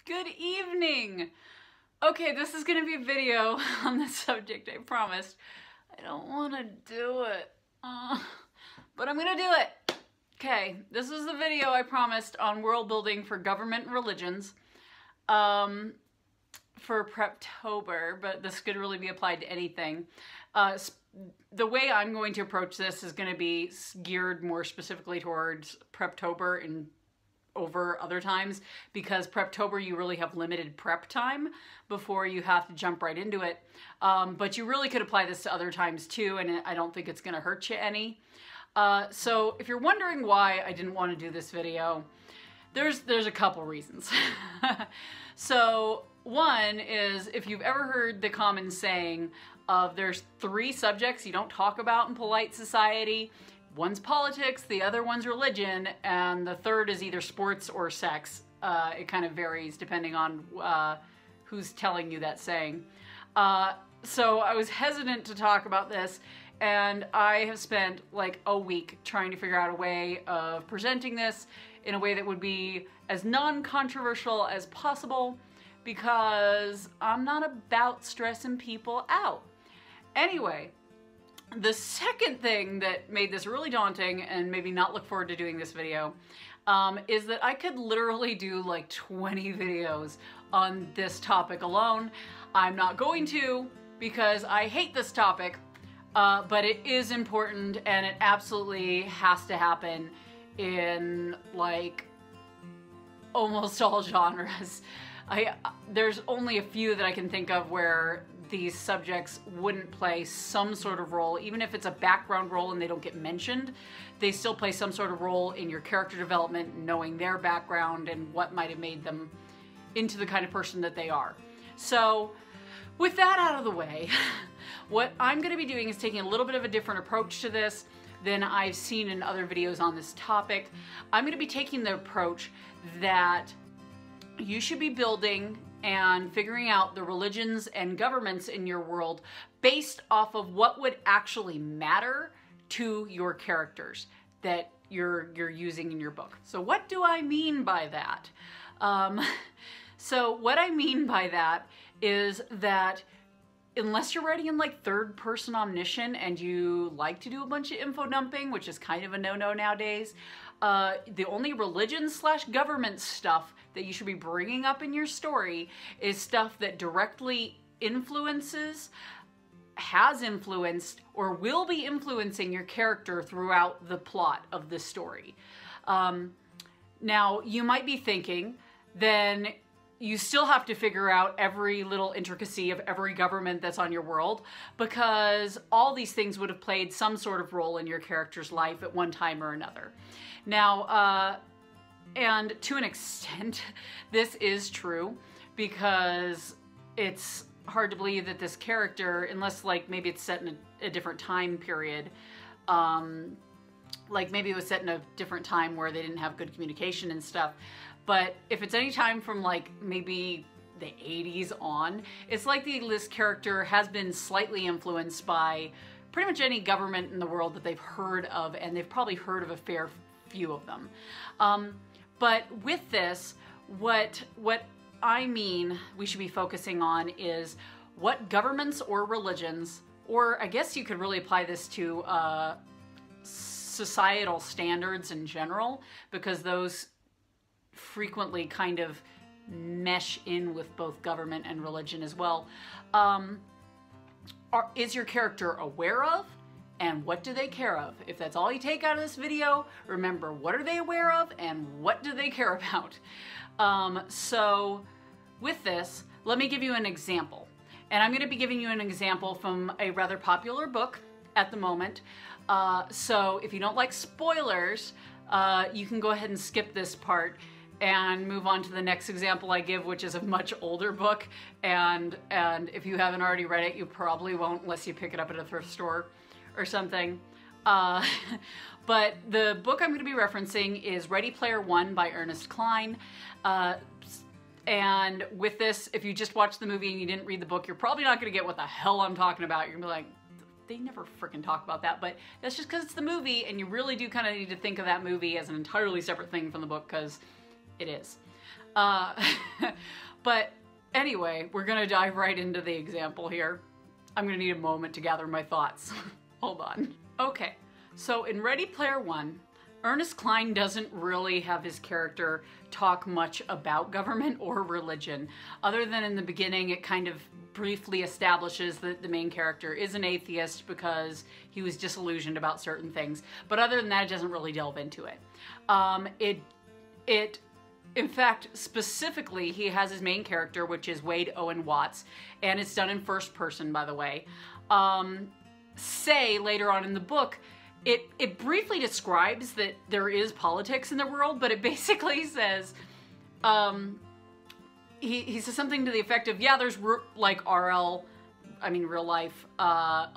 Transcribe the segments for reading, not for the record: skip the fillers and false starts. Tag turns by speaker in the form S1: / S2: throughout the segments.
S1: Good evening! Okay, this is gonna be a video on this subject, I promised. I don't want to do it, but I'm gonna do it. Okay, this is the video I promised on world building for government and religions for Preptober, but this could really be applied to anything. The way I'm going to approach this is going to be geared more specifically towards Preptober and over other times, because Preptober you really have limited prep time before you have to jump right into it. But you really could apply this to other times too, and I don't think it's going to hurt you any. So if you're wondering why I didn't want to do this video, there's a couple reasons. So one is, if you've ever heard the common saying of there's 3 subjects you don't talk about in polite society. One's politics, the other one's religion, and the third is either sports or sex. It kind of varies depending on who's telling you that saying. So I was hesitant to talk about this, and I have spent like a week trying to figure out a way of presenting this in a way that would be as non-controversial as possible, because I'm not about stressing people out. Anyway, the second thing that made this really daunting and maybe not look forward to doing this video is that I could literally do like 20 videos on this topic alone. I'm not going to, because I hate this topic, but it is important and it absolutely has to happen in like almost all genres. There's only a few that I can think of where these subjects wouldn't play some sort of role. Even if it's a background role and they don't get mentioned, they still play some sort of role in your character development, knowing their background and what might have made them into the kind of person that they are. So with that out of the way, what I'm going to be doing is taking a little bit of a different approach to this than I've seen in other videos on this topic. I'm going to be taking the approach that you should be building and figuring out the religions and governments in your world based off of what would actually matter to your characters that you're using in your book. So what do I mean by that? So what I mean by that is that unless you're writing in like third-person omniscient and you like to do a bunch of info dumping, which is kind of a no-no nowadays, the only religion/government stuff that you should be bringing up in your story is stuff that directly influences, has influenced, or will be influencing your character throughout the plot of the story. Now, you might be thinking, then you still have to figure out every little intricacy of every government that's on your world, because all these things would have played some sort of role in your character's life at one time or another. Now, and to an extent, this is true, because it's hard to believe that this character, unless like maybe it's set in a different time period, like maybe it was set in a different time where they didn't have good communication and stuff. But if it's any time from like maybe the 80s on, it's likely this character has been slightly influenced by pretty much any government in the world that they've heard of, and they've probably heard of a fair few of them. But with this, what I mean we should be focusing on is what governments or religions, or I guess you could really apply this to societal standards in general, because those frequently kind of mesh in with both government and religion as well. Is your character aware of, and what do they care of? If that's all you take out of this video, remember, what are they aware of and what do they care about? So with this, let me give you an example. And I'm going to be giving you an example from a rather popular book at the moment. So if you don't like spoilers, you can go ahead and skip this part and move on to the next example I give, which is a much older book. And if you haven't already read it, you probably won't unless you pick it up at a thrift store or something. But the book I'm going to be referencing is Ready Player One by Ernest Cline. And with this, if you just watched the movie and you didn't read the book, you're probably not going to get what the hell I'm talking about. You're going to be like, they never freaking talk about that. But that's just because it's the movie, and you really do kind of need to think of that movie as an entirely separate thing from the book, because it is. Uh, but anyway, we're gonna dive right into the example here. I'm gonna need a moment to gather my thoughts. Hold on. Okay, so in Ready Player One, Ernest Cline doesn't really have his character talk much about government or religion, other than in the beginning it kind of briefly establishes that the main character is an atheist because he was disillusioned about certain things. But other than that, it doesn't really delve into it. In fact, specifically, he has his main character, which is Wade Owen Watts, and it's done in first person, by the way, say later on in the book, it briefly describes that there is politics in the world, but it basically says, he says something to the effect of, yeah, there's like real life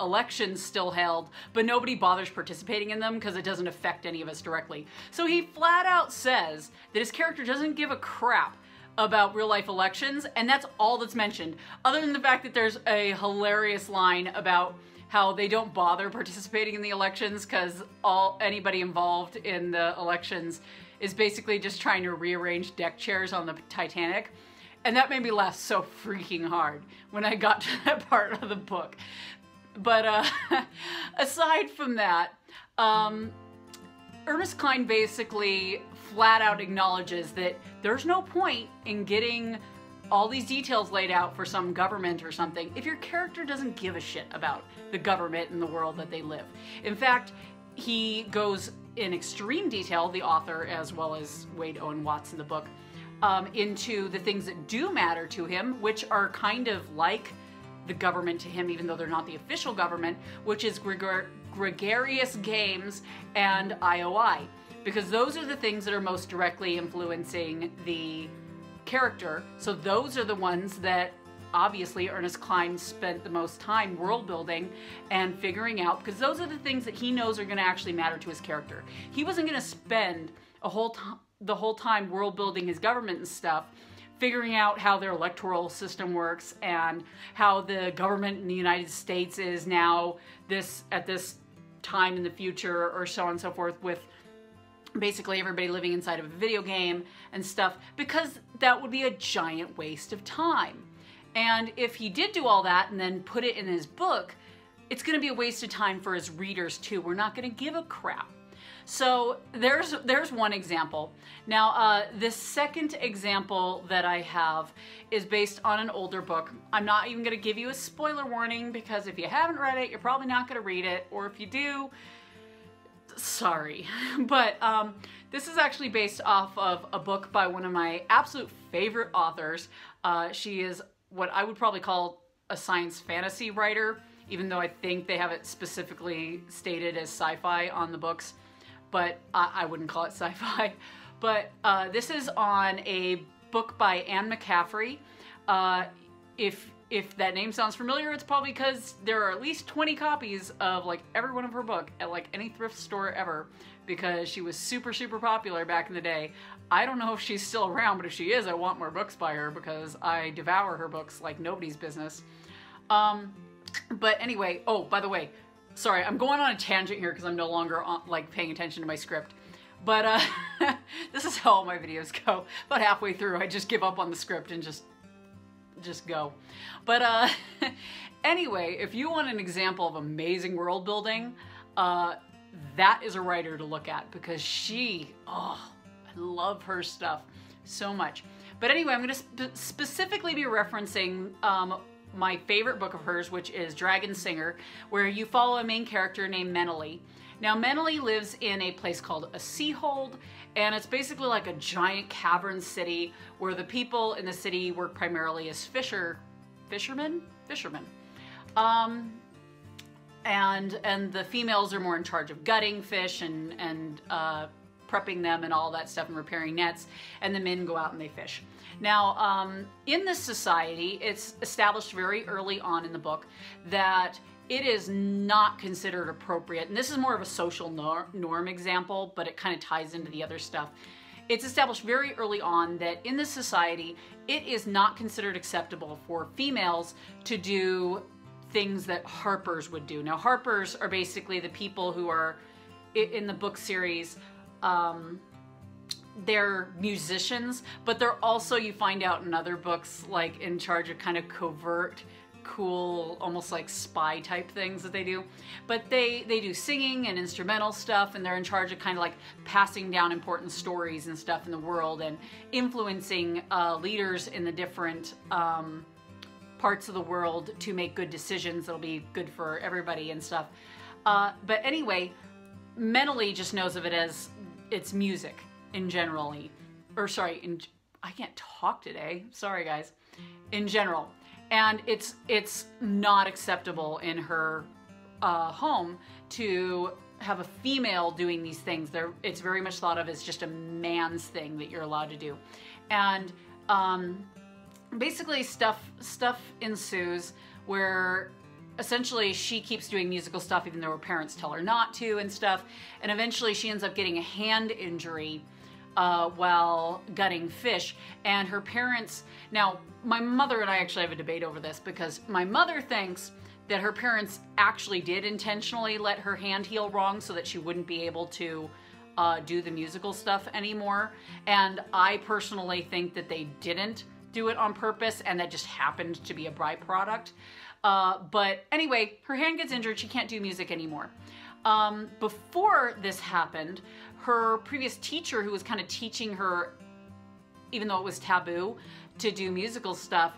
S1: elections still held, but nobody bothers participating in them because it doesn't affect any of us directly. So he flat out says that his character doesn't give a crap about real life elections, and that's all that's mentioned, other than the fact that there's a hilarious line about how they don't bother participating in the elections because anybody involved in the elections is basically just trying to rearrange deck chairs on the Titanic. And that made me laugh so freaking hard when I got to that part of the book. But aside from that, Ernest Cline basically flat out acknowledges that there's no point in getting all these details laid out for some government or something if your character doesn't give a shit about the government and the world that they live. In fact, he goes in extreme detail, the author as well as Wade Owen Watts in the book, into the things that do matter to him, which are kind of like the government to him, even though they're not the official government, which is gregarious games and IOI, because those are the things that are most directly influencing the character. So those are the ones that obviously Ernest Cline spent the most time world building and figuring out, because those are the things that he knows are going to actually matter to his character. He wasn't going to spend the whole time world building his government and stuff, figuring out how their electoral system works and how the government in the United States is now at this time in the future, or so on and so forth, with basically everybody living inside of a video game and stuff, because that would be a giant waste of time. And if he did do all that and then put it in his book, it's going to be a waste of time for his readers too. We're not going to give a crap. So there's one example. Now, the second example that I have is based on an older book. I'm not even going to give you a spoiler warning, because if you haven't read it, you're probably not going to read it, or if you do, sorry. But this is actually based off of a book by one of my absolute favorite authors. She is what I would probably call a science fantasy writer, even though I think they have it specifically stated as sci-fi on the books, but I wouldn't call it sci-fi. But this is on a book by Anne McCaffrey. If that name sounds familiar, it's probably because there are at least 20 copies of like every one of her book at like any thrift store ever, because she was super, super popular back in the day. I don't know if she's still around, but if she is, I want more books by her because I devour her books like nobody's business. But anyway, oh, by the way, sorry, I'm going on a tangent here because I'm no longer paying attention to my script. But this is how all my videos go. About halfway through, I just give up on the script and just go. But anyway, if you want an example of amazing world building, that is a writer to look at, because I love her stuff so much. But anyway, I'm going to specifically be referencing my favorite book of hers, which is Dragon Singer, where you follow a main character named Menely. Now, Menely lives in a place called a Seahold, and it's basically like a giant cavern city where the people in the city work primarily as fishermen. And the females are more in charge of gutting fish and prepping them and all that stuff and repairing nets, and the men go out and they fish. Now, in this society, it's established very early on in the book that it is not considered appropriate, and this is more of a social norm example, but it kind of ties into the other stuff. It's established very early on that in this society, it is not considered acceptable for females to do things that harpers would do. Now, harpers are basically the people who are, in the book series, they're musicians, but they're also, you find out in other books, like in charge of kind of covert, cool, almost like spy type things that they do. But they do singing and instrumental stuff, and they're in charge of kind of like passing down important stories and stuff in the world and influencing leaders in the different parts of the world to make good decisions that'll be good for everybody and stuff. But anyway, mentally just knows of it as it's music in generally, or sorry, I can't talk today. Sorry guys. In general. And it's not acceptable in her home to have a female doing these things. It's very much thought of as just a man's thing that you're allowed to do. And basically stuff ensues where essentially she keeps doing musical stuff even though her parents tell her not to and stuff. And eventually she ends up getting a hand injury while gutting fish. And her parents, now my mother and I actually have a debate over this, because my mother thinks that her parents actually did intentionally let her hand heal wrong so that she wouldn't be able to do the musical stuff anymore. And I personally think that they didn't do it on purpose and that just happened to be a byproduct. But anyway, her hand gets injured. She can't do music anymore. Before this happened, her previous teacher, who was kind of teaching her, even though it was taboo to do musical stuff,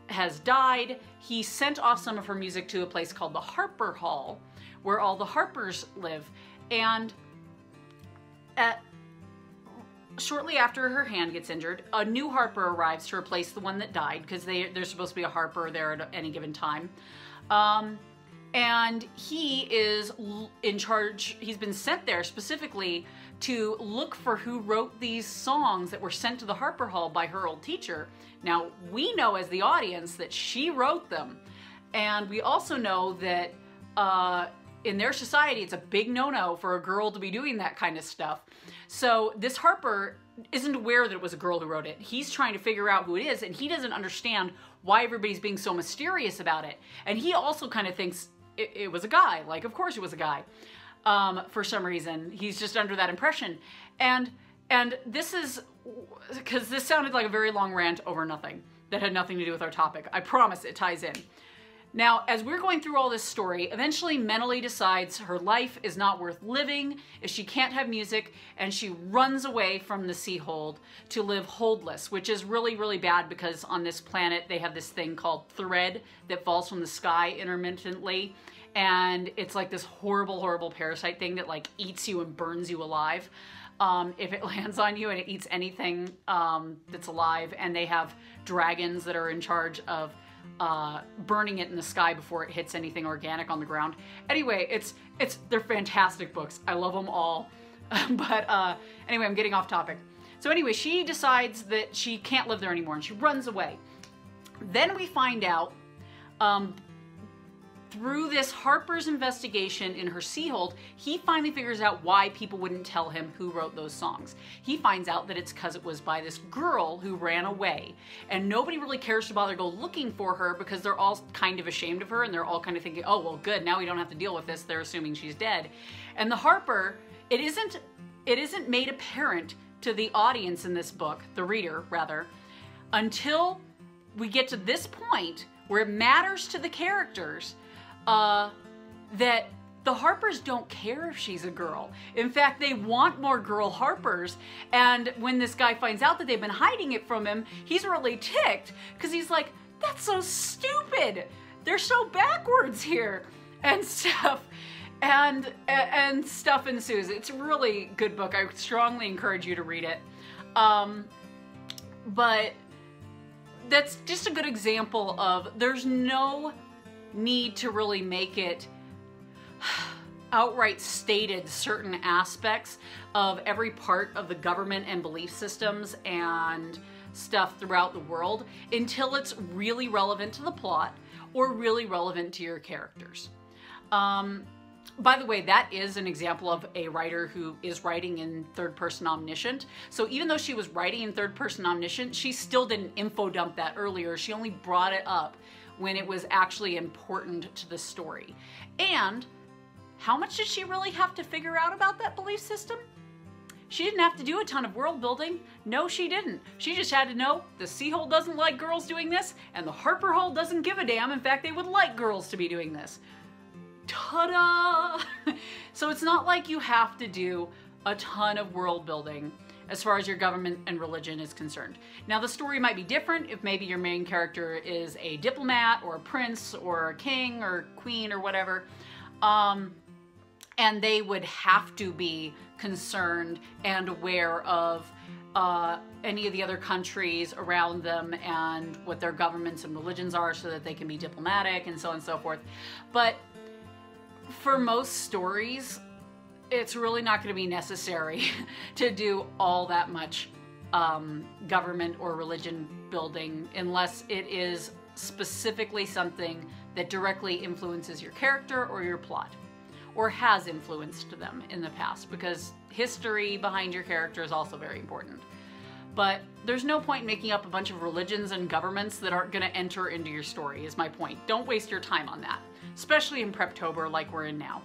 S1: has died. He sent off some of her music to a place called the Harper Hall, where all the Harpers live. And shortly after her hand gets injured, a new Harper arrives to replace the one that died, because there's supposed to be a Harper there at any given time. And he is in charge. He's been sent there specifically to look for who wrote these songs that were sent to the Harper Hall by her old teacher. Now, we know as the audience that she wrote them. And we also know that in their society, it's a big no-no for a girl to be doing that kind of stuff. So this Harper isn't aware that it was a girl who wrote it. He's trying to figure out who it is, and he doesn't understand why everybody's being so mysterious about it. And he also kind of thinks it was a guy. Like, of course it was a guy. For some reason. He's just under that impression. And this is, because this sounded like a very long rant over nothing that had nothing to do with our topic. I promise it ties in. Now, as we're going through all this story, eventually mentally decides her life is not worth living if she can't have music, and she runs away from the Sea-Hold to live holdless, which is really, really bad, because on this planet they have this thing called thread that falls from the sky intermittently, and it's like this horrible, horrible parasite thing that like eats you and burns you alive if it lands on you, and it eats anything that's alive. And they have dragons that are in charge of burning it in the sky before it hits anything organic on the ground. Anyway, they're fantastic books. I love them all. But anyway, I'm getting off topic. So anyway, she decides that she can't live there anymore, and she runs away. Then we find out through this Harper's investigation in her Sea-Hold, he finally figures out why people wouldn't tell him who wrote those songs. He finds out that it's because it was by this girl who ran away, and nobody really cares to bother go looking for her, because they're all kind of ashamed of her, and they're all kind of thinking, oh, well, good, now we don't have to deal with this. They're assuming she's dead. And the Harper, it isn't made apparent to the audience in this book, the reader rather, until we get to this point where it matters to the characters that the Harpers don't care if she's a girl. In fact, they want more girl Harpers. And when this guy finds out that they've been hiding it from him, he's really ticked, because he's like, that's so stupid. They're so backwards here and stuff. And stuff ensues. It's a really good book. I strongly encourage you to read it. But that's just a good example of there's no need to really make it outright stated certain aspects of every part of the government and belief systems and stuff throughout the world until it's really relevant to the plot or really relevant to your characters. By the way, that is an example of a writer who is writing in third-person omniscient. So even though she was writing in third-person omniscient, she still didn't info dump that earlier. She only brought it up when it was actually important to the story. And how much did she really have to figure out about that belief system? She didn't have to do a ton of world building. No, she didn't. She just had to know the Sea-Hole doesn't like girls doing this, and the Harper Hole doesn't give a damn. In fact, they would like girls to be doing this. Ta-da! So it's not like you have to do a ton of world building as far as your government and religion is concerned. Now, the story might be different if maybe your main character is a diplomat or a prince or a king or queen or whatever. And they would have to be concerned and aware of any of the other countries around them and what their governments and religions are so that they can be diplomatic and so on and so forth. But for most stories, it's really not going to be necessary to do all that much government or religion building unless it is specifically something that directly influences your character or your plot, or has influenced them in the past, because history behind your character is also very important. But there's no point in making up a bunch of religions and governments that aren't going to enter into your story, is my point. Don't waste your time on that, especially in Preptober like we're in now.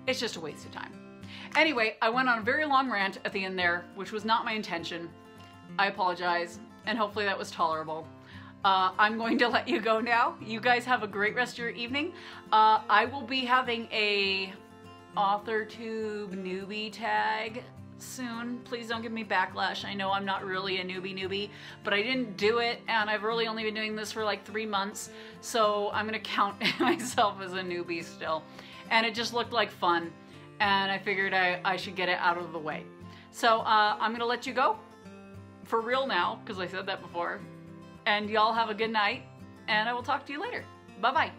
S1: It's just a waste of time. Anyway, I went on a very long rant at the end there, which was not my intention. I apologize, and hopefully that was tolerable. I'm going to let you go now. You guys have a great rest of your evening. I will be having a AuthorTube newbie tag soon. Please don't give me backlash. I know I'm not really a newbie, but I didn't do it, and I've really only been doing this for like 3 months, so I'm gonna count myself as a newbie still. And it just looked like fun, and I figured I should get it out of the way. So I'm gonna let you go for real now, because I said that before. And y'all have a good night, and I will talk to you later. Bye-bye.